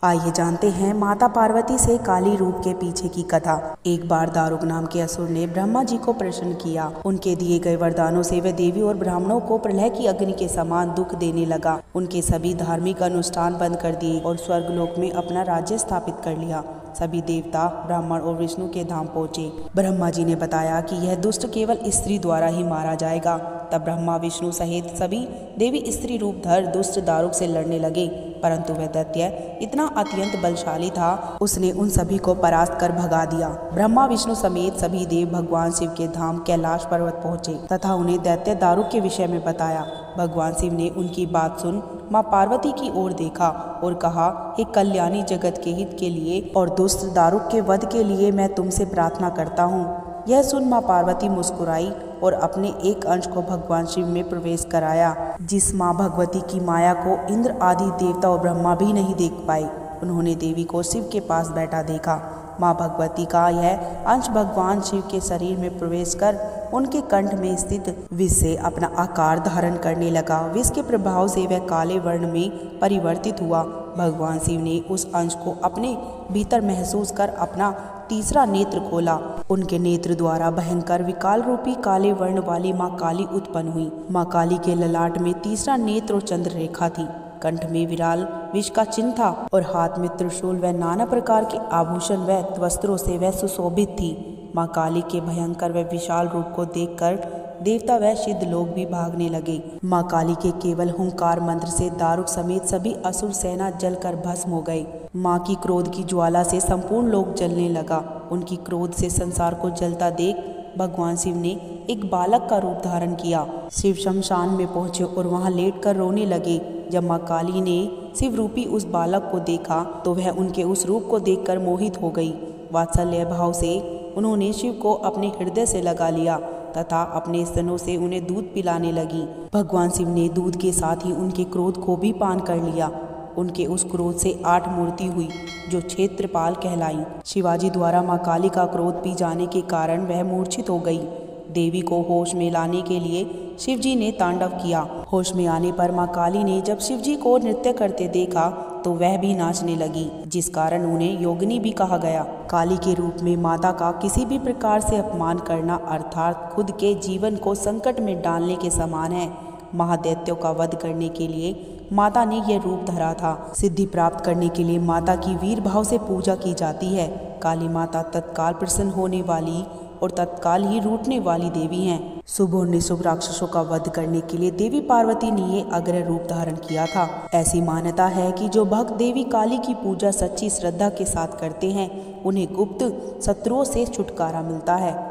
आइए जानते हैं माता पार्वती से काली रूप के पीछे की कथा। एक बार दारुक नाम के असुर ने ब्रह्मा जी को प्रसन्न किया। उनके दिए गए वरदानों से वह देवी और ब्राह्मणों को प्रलय की अग्नि के समान दुख देने लगा। उनके सभी धार्मिक अनुष्ठान बंद कर दिए और स्वर्गलोक में अपना राज्य स्थापित कर लिया। सभी देवता ब्राह्मण और विष्णु के धाम पहुँचे। ब्रह्मा जी ने बताया कि यह दुष्ट केवल स्त्री द्वारा ही मारा जाएगा। तब ब्रह्मा विष्णु सहित सभी देवी स्त्री रूप धर दुष्ट दारुक से लड़ने लगे, परंतु वह दैत्य इतना अत्यंत बलशाली था, उसने उन सभी को परास्त कर भगा दिया। ब्रह्मा विष्णु समेत सभी देव भगवान शिव के धाम कैलाश पर्वत पहुँचे तथा उन्हें दैत्य दारुक के विषय में बताया। भगवान शिव ने उनकी बात सुन माँ पार्वती की ओर देखा और कहा, हे कल्याणी, जगत के हित के लिए और दुष्ट दारुक के वध के लिए मैं तुमसे प्रार्थना करता हूँ। यह सुन माँ पार्वती मुस्कुराई और अपने एक अंश को भगवान शिव में प्रवेश कराया, जिस माँ भगवती की माया को इंद्र आदि देवता और ब्रह्मा भी नहीं देख पाए। उन्होंने देवी को शिव के पास बैठा देखा। माँ भगवती का यह अंश भगवान शिव के शरीर में प्रवेश कर उनके कंठ में स्थित विष से अपना आकार धारण करने लगा। विष के प्रभाव से वह काले वर्ण में परिवर्तित हुआ। भगवान शिव ने उस अंश को अपने भीतर महसूस कर अपना तीसरा नेत्र खोला। उनके नेत्र द्वारा भयंकर विकाल रूपी काले वर्ण वाली माँ काली उत्पन्न हुई। माँ काली के ललाट में तीसरा नेत्र और चंद्र रेखा थी। कंठ में विराल विष का चिन्ह था और हाथ में त्रिशूल व नाना प्रकार के आभूषण व वस्त्रों से वह सुशोभित थी। माँ काली के भयंकर व विशाल रूप को देखकर देवता व सिद्ध लोग भी भागने लगे। माँ काली के केवल हुंकार मंत्र से दारुक समेत सभी असुर सेना जलकर भस्म हो गए। माँ की क्रोध की ज्वाला से संपूर्ण लोक जलने लगा। उनकी क्रोध से संसार को जलता देख भगवान शिव ने एक बालक का रूप धारण किया। शिव शमशान में पहुंचे और वहां लेटकर रोने लगे। जब माँ काली ने शिव रूपी उस बालक को देखा तो वह उनके उस रूप को देखकर मोहित हो गई। वात्सल्य भाव से उन्होंने शिव को अपने हृदय से लगा लिया तथा अपने स्तनों से उन्हें दूध पिलाने लगी। भगवान शिव ने दूध के साथ ही उनके क्रोध को भी पान कर लिया। उनके उस क्रोध से 8 मूर्ति हुई जो क्षेत्रपाल कहलाई। शिवाजी द्वारा माँ काली का क्रोध पी जाने के कारण वह मूर्छित हो गई। देवी को होश में लाने के लिए शिवजी ने तांडव किया। होश में आने पर माँ काली ने जब शिवजी को नृत्य करते देखा तो वह भी नाचने लगी, जिस कारण उन्हें योगिनी भी कहा गया। काली के रूप में माता का किसी भी प्रकार से अपमान करना अर्थात खुद के जीवन को संकट में डालने के समान है। महादैत्यों का वध करने के लिए माता ने यह रूप धरा था। सिद्धि प्राप्त करने के लिए माता की वीर भाव से पूजा की जाती है। काली माता तत्काल प्रसन्न होने वाली और तत्काल ही रूठने वाली देवी हैं। शुभ और निशुभ राक्षसों का वध करने के लिए देवी पार्वती ने ये अग्रह रूप धारण किया था। ऐसी मान्यता है कि जो भक्त देवी काली की पूजा सच्ची श्रद्धा के साथ करते हैं उन्हें गुप्त शत्रुओं से छुटकारा मिलता है।